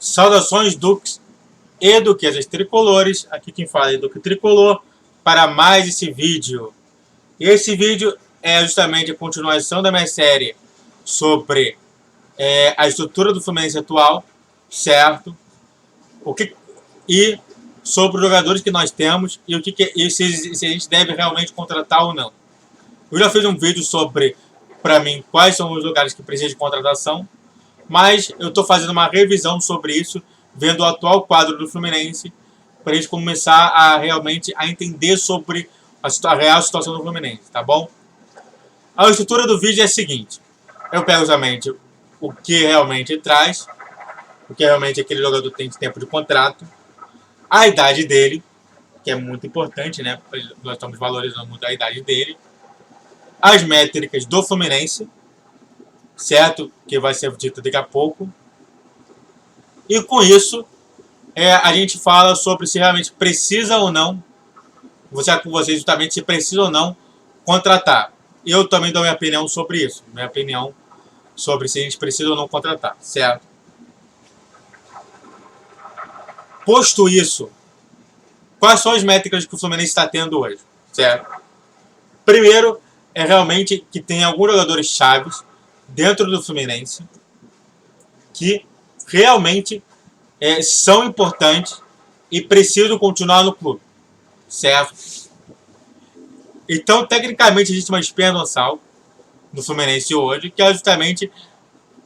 Saudações Duques e Duquesas Tricolores, aqui quem fala é Duque Tricolor, para mais esse vídeo. E esse vídeo é justamente a continuação da minha série sobre a estrutura do Fluminense atual, certo? E sobre os jogadores que nós temos e se a gente deve realmente contratar ou não. Eu já fiz um vídeo sobre, para mim, quais são os lugares que precisam de contratação, mas eu estou fazendo uma revisão sobre isso, vendo o atual quadro do Fluminense, para a gente começar a realmente entender sobre a real situação do Fluminense, tá bom? A estrutura do vídeo é a seguinte: eu pego somente o que realmente traz, o que realmente aquele jogador tem de tempo de contrato, a idade dele, que é muito importante, né? Nós estamos valorizando muito a idade dele, as métricas do Fluminense, certo? Que vai ser dito daqui a pouco. E com isso, a gente fala sobre se realmente precisa ou não, vou ser com vocês justamente se precisa ou não contratar. Eu também dou minha opinião sobre isso, minha opinião sobre se a gente precisa ou não contratar, certo? Posto isso, quais são as métricas que o Fluminense está tendo hoje, certo? Primeiro, é realmente que tem alguns jogadores chaves dentro do Fluminense que realmente são importantes e precisam continuar no clube, certo? Então, tecnicamente, existe uma espinha dorsal no Fluminense hoje, que é justamente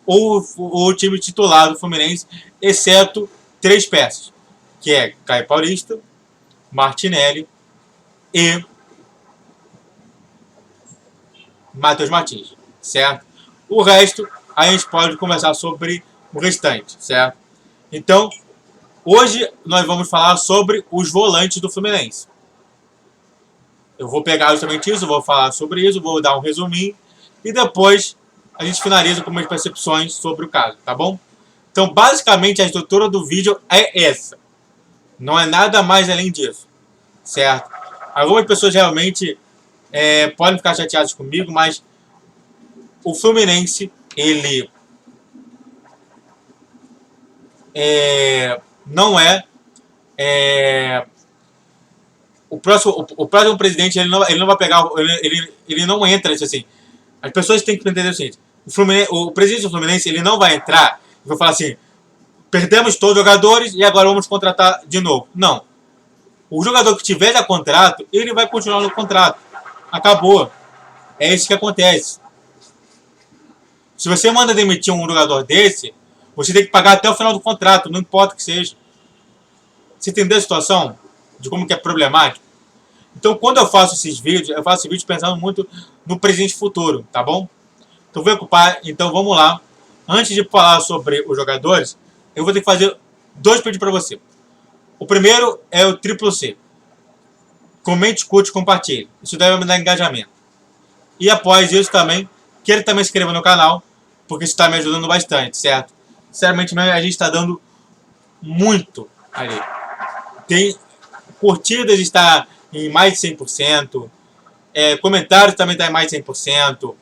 o time titular do Fluminense, exceto 3 peças, que é Caio Paulista, Martinelli e Matheus Martins, certo? O resto, a gente pode conversar sobre o restante, certo? Então, hoje nós vamos falar sobre os volantes do Fluminense. Eu vou pegar justamente isso, vou falar sobre isso, vou dar um resuminho e depois a gente finaliza com minhas percepções sobre o caso, tá bom? Então, basicamente, a estrutura do vídeo é essa. Não é nada mais além disso, certo? Algumas pessoas realmente podem ficar chateadas comigo, mas o Fluminense, ele não o próximo presidente, ele não vai pegar, ele não entra assim. As pessoas têm que entender o seguinte: o presidente do Fluminense, ele não vai entrar e vai falar assim: perdemos todos os jogadores e agora vamos contratar de novo. Não. O jogador que tiver já contrato, ele vai continuar no contrato. Acabou. É isso que acontece. Se você manda demitir um jogador desse, você tem que pagar até o final do contrato, não importa o que seja. Você entendeu a situação? De como que é problemático? Então, quando eu faço esses vídeos, eu faço vídeos pensando muito no presente e futuro, tá bom? Então, vamos lá. Antes de falar sobre os jogadores, eu vou ter que fazer 2 pedidos para você. O primeiro é o triplo C. Comente, curte, compartilhe. Isso deve me dar engajamento. E após isso também, queira também se inscreva no canal, porque isso está me ajudando bastante, certo? Sinceramente, a gente está dando muito ali. Tem curtidas, está em mais de 100%. Comentários também está em mais de 100%.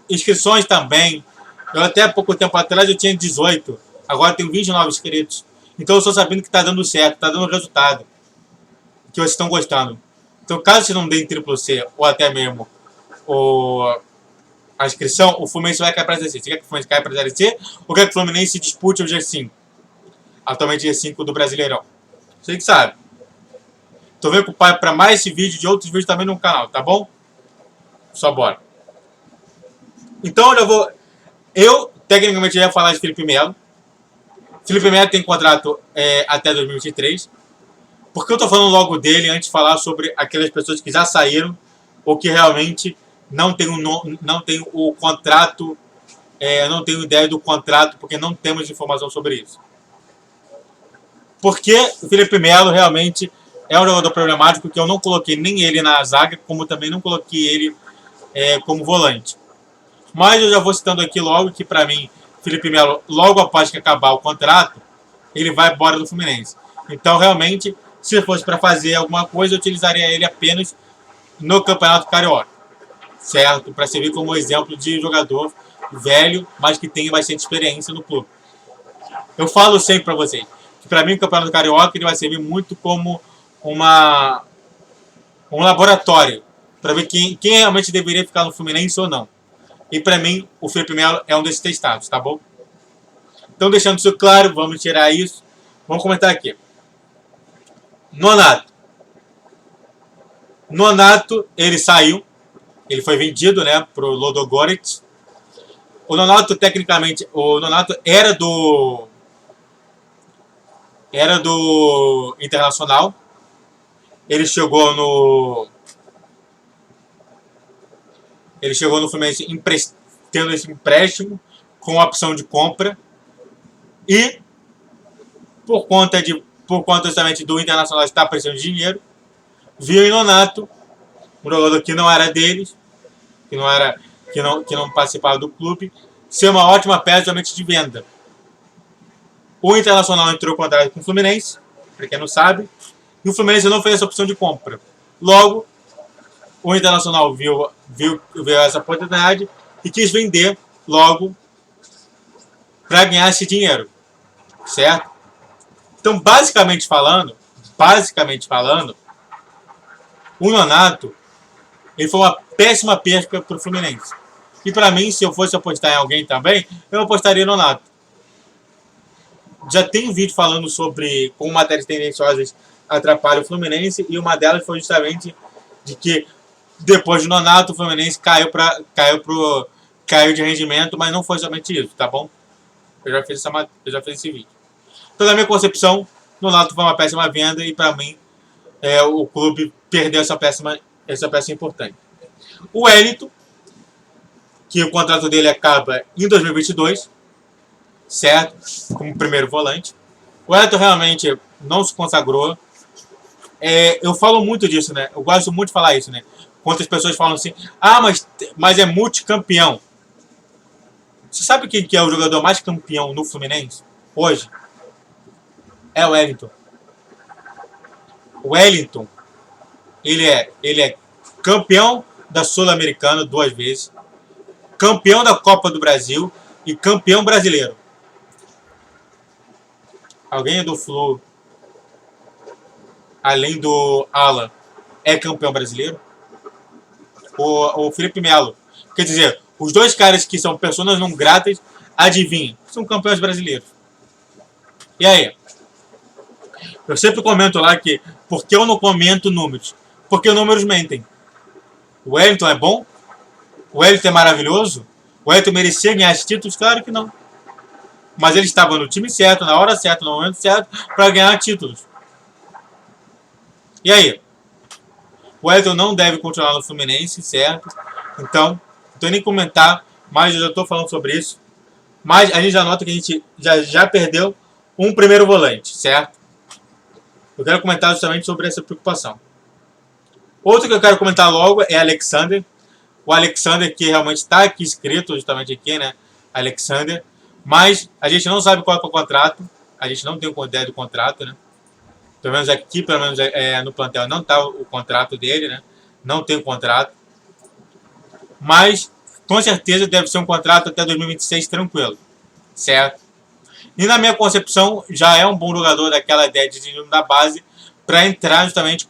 Inscrições também. Eu até há pouco tempo atrás eu tinha 18. Agora tenho 29 inscritos. Então eu estou sabendo que está dando certo, está dando resultado. Que vocês estão gostando. Então, caso você não dê em triplo C ou até mesmo a inscrição, o Fluminense vai cair para a Série C. Você quer que o Fluminense caia para a Série C ou quer que o Fluminense dispute o G5? Atualmente G5 do Brasileirão. Você que sabe. Tô vendo para mais esse vídeo de outros vídeos também no canal, tá bom? Só bora. Então eu tecnicamente já ia falar de Felipe Melo. Felipe Melo tem contrato até 2023. Por que eu tô falando logo dele antes de falar sobre aquelas pessoas que já saíram ou que realmente não tem o contrato, não tenho ideia do contrato, porque não temos informação sobre isso. Porque o Felipe Melo realmente é um jogador problemático, que eu não coloquei nem ele na zaga, como também não coloquei ele como volante. Mas eu já vou citando aqui logo que, para mim, Felipe Melo, logo após que acabar o contrato, ele vai embora do Fluminense. Então, realmente, se fosse para fazer alguma coisa, eu utilizaria ele apenas no Campeonato Carioca, certo? Para servir como exemplo de jogador velho, mas que tem bastante experiência no clube. Eu falo sempre para vocês que para mim o Campeonato Carioca ele vai servir muito como um laboratório para ver quem realmente deveria ficar no Fluminense ou não. E para mim o Felipe Melo é um desses testados, tá bom? Então deixando isso claro, vamos tirar isso. Vamos comentar aqui. Nonato. Nonato, ele saiu. Ele foi vendido, né, pro Ludogorets. O Nonato, tecnicamente, o Nonato era do Internacional. Ele chegou no Fluminense tendo esse empréstimo com opção de compra. E por conta justamente do Internacional estar precisando de dinheiro, viu em Nonato, um jogador que não era deles, que não participava do clube, ser uma ótima peça justamente de venda. O Internacional entrou em contrato com o Fluminense, para quem não sabe, e o Fluminense não fez essa opção de compra. Logo, o Internacional viu essa oportunidade e quis vender logo para ganhar esse dinheiro, certo? Então, basicamente falando, o Nonato ele foi uma péssima perca para o Fluminense. E para mim, se eu fosse apostar em alguém também, eu apostaria no Nonato. Já tem um vídeo falando sobre como matérias tendenciosas atrapalham o Fluminense, e uma delas foi justamente de que depois do Nonato o Fluminense caiu de rendimento, mas não foi somente isso, tá bom? Eu já fiz esse vídeo. Então, na minha concepção, Nonato foi uma péssima venda e para mim o clube perdeu essa peça importante. O Wellington, que o contrato dele acaba em 2022, certo? Como primeiro volante. O Wellington realmente não se consagrou. Eu falo muito disso, né? Eu gosto muito de falar isso, né? Quantas pessoas falam assim, mas é multicampeão. Você sabe quem que é o jogador mais campeão no Fluminense hoje? É o Wellington. O Wellington, ele é campeão da Sul-Americana 2 vezes, campeão da Copa do Brasil e campeão brasileiro. Alguém do Flu, além do Alan, é campeão brasileiro? O Felipe Melo. Quer dizer, os dois caras que são pessoas não gratas, adivinha, são campeões brasileiros. E aí? Eu sempre comento lá que, por que eu não comento números? Porque números mentem. O Wellington é bom? O Wellington é maravilhoso? O Wellington merecia ganhar esses títulos? Claro que não. Mas ele estava no time certo, na hora certa, no momento certo, para ganhar títulos. E aí? O Wellington não deve continuar no Fluminense, certo? Então, não estou nem comentar, mas eu já estou falando sobre isso. Mas a gente já nota que a gente já perdeu um primeiro volante, certo? Eu quero comentar justamente sobre essa preocupação. Outro que eu quero comentar logo é Alexander. O Alexander que realmente está aqui escrito, justamente aqui, né? Alexander. Mas a gente não sabe qual é o contrato. A gente não tem ideia do contrato, né? Pelo menos aqui, no plantel, não está o contrato dele, né? Não tem o contrato. Mas, com certeza, deve ser um contrato até 2026 tranquilo. Certo? E na minha concepção, já é um bom jogador daquela ideia de desenvolvimento da base para entrar justamente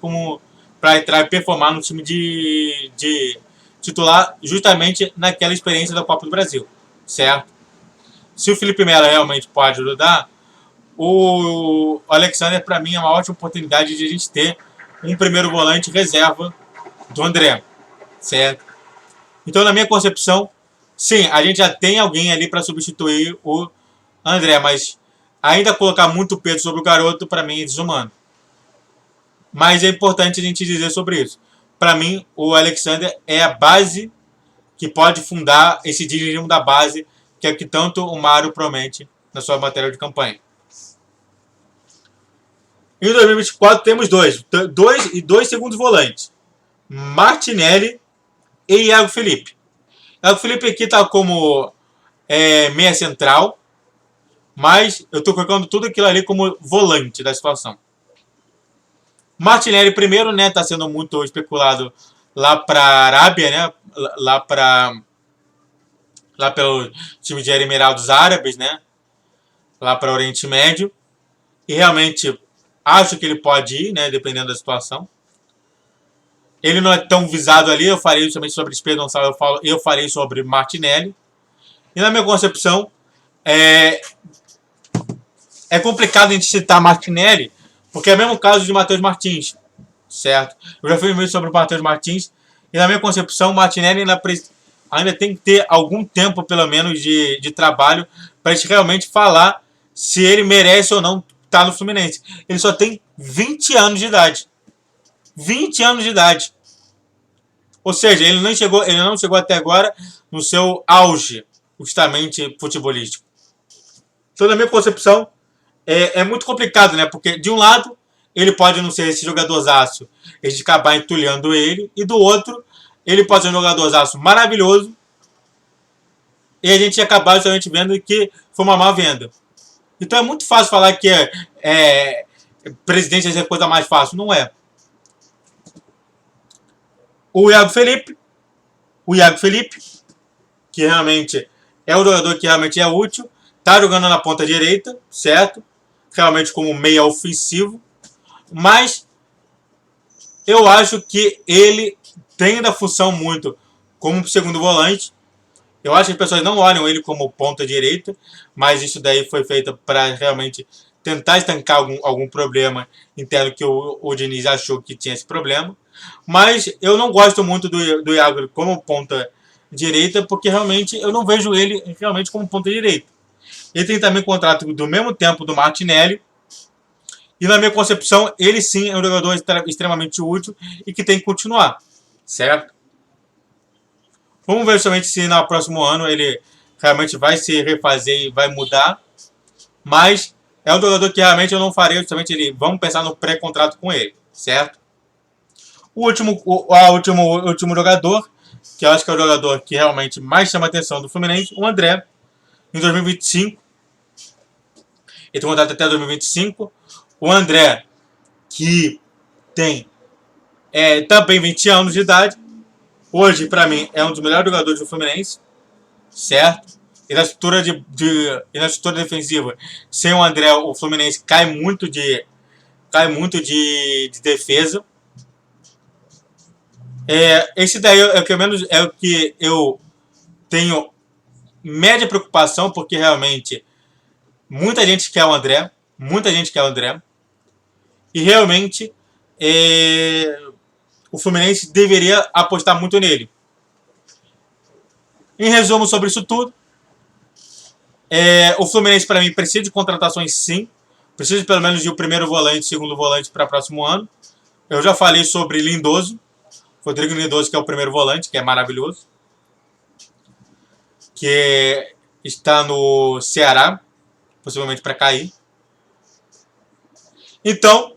para entrar e performar no time de titular justamente naquela experiência da Copa do Brasil. Certo? Se o Felipe Melo realmente pode ajudar, o Alexander, para mim, é uma ótima oportunidade de a gente ter um primeiro volante reserva do André, certo? Então, na minha concepção, sim, a gente já tem alguém ali para substituir o André, mas ainda colocar muito peso sobre o garoto, para mim, é desumano. Mas é importante a gente dizer sobre isso. Para mim, o Alexander é a base que pode fundar esse dinamismo da base, que é o que tanto o Mário promete na sua matéria de campanha. Em 2024 temos dois segundos volantes. Martinelli e Iago Felipe. Iago Felipe aqui está como meia central, mas eu estou colocando tudo aquilo ali como volante da situação. Martinelli primeiro, né, está sendo muito especulado lá para a Arábia, né, lá para lá pelo time de Emirados Árabes, né? Lá para o Oriente Médio. E realmente acho que ele pode ir, né? Dependendo da situação. Ele não é tão visado ali. Eu falei justamente sobre Espírito Gonçalves, eu falei sobre Martinelli. E na minha concepção, é complicado a gente citar Martinelli, porque é o mesmo caso de Matheus Martins, certo? Eu já fiz um vídeo sobre o Matheus Martins, e na minha concepção, o Martinelli ainda tem que ter algum tempo, pelo menos, de trabalho, para a gente realmente falar se ele merece ou não estar no Fluminense. Ele só tem 20 anos de idade. 20 anos de idade. Ou seja, ele não chegou até agora no seu auge, justamente futebolístico. Então, na minha concepção, é muito complicado, né? Porque, de um lado, ele pode não ser esse jogadorzaço, a gente acabar entulhando ele, e do outro, ele pode ser um jogadorzaço maravilhoso, e a gente acabar justamente vendo que foi uma má venda. Então é muito fácil falar que presidente é a coisa mais fácil. Não é. O Iago Felipe, que realmente é um jogador que realmente é útil, tá jogando na ponta direita, certo? Realmente como meia ofensivo, mas eu acho que ele tem da função muito como segundo volante. Eu acho que as pessoas não olham ele como ponta direita, mas isso daí foi feito para realmente tentar estancar algum problema interno que o Diniz achou que tinha esse problema. Mas eu não gosto muito do Iago como ponta direita, porque realmente eu não vejo ele realmente como ponta direita. Ele tem também contrato do mesmo tempo do Martinelli. E na minha concepção, ele sim é um jogador extremamente útil e que tem que continuar. Certo? Vamos ver justamente se no próximo ano ele realmente vai se refazer e vai mudar. Mas é um jogador que realmente eu não farei justamente ele. Vamos pensar no pré-contrato com ele. Certo? O último jogador, que eu acho que é o jogador que realmente mais chama a atenção do Fluminense, o André, em 2025. Ele tem contrato até 2025. O André, que tem também 20 anos de idade, hoje, para mim, é um dos melhores jogadores do Fluminense, certo? E na estrutura, na estrutura defensiva, sem o André, o Fluminense cai muito de defesa. Esse daí é o que eu tenho média preocupação, porque realmente muita gente quer o André. E realmente o Fluminense deveria apostar muito nele. Em resumo sobre isso tudo, o Fluminense para mim precisa de contratações sim. Precisa pelo menos de um primeiro volante, segundo volante para o próximo ano. Eu já falei sobre Lindoso. Rodrigo Lindoso, que é o primeiro volante, que é maravilhoso. Que está no Ceará, possivelmente para cair. Então,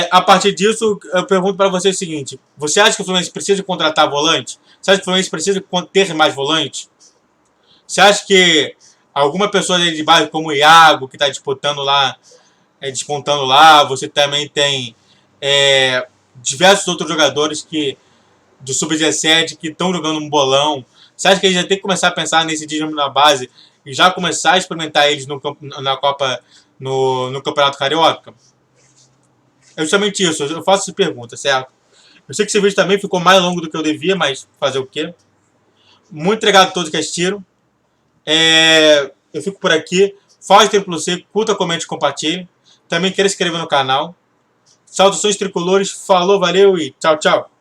a partir disso, eu pergunto para você o seguinte: você acha que o Fluminense precisa contratar volante? Você acha que o Fluminense precisa ter mais volante? Você acha que alguma pessoa de baixo, como o Iago, que está disputando lá, despontando lá, você também tem diversos outros jogadores do Sub-17 que estão jogando um bolão. Você acha que a gente já tem que começar a pensar nesse dinheiro na base e já começar a experimentar eles na Copa, no Campeonato Carioca? É justamente isso, eu faço essa pergunta, certo? Eu sei que esse vídeo também ficou mais longo do que eu devia, mas fazer o quê? Muito obrigado a todos que assistiram. Eu fico por aqui. Faz tempo para você, curta, comente e compartilhe. Também queira se inscrever no canal. Saudações tricolores, falou, valeu e tchau, tchau.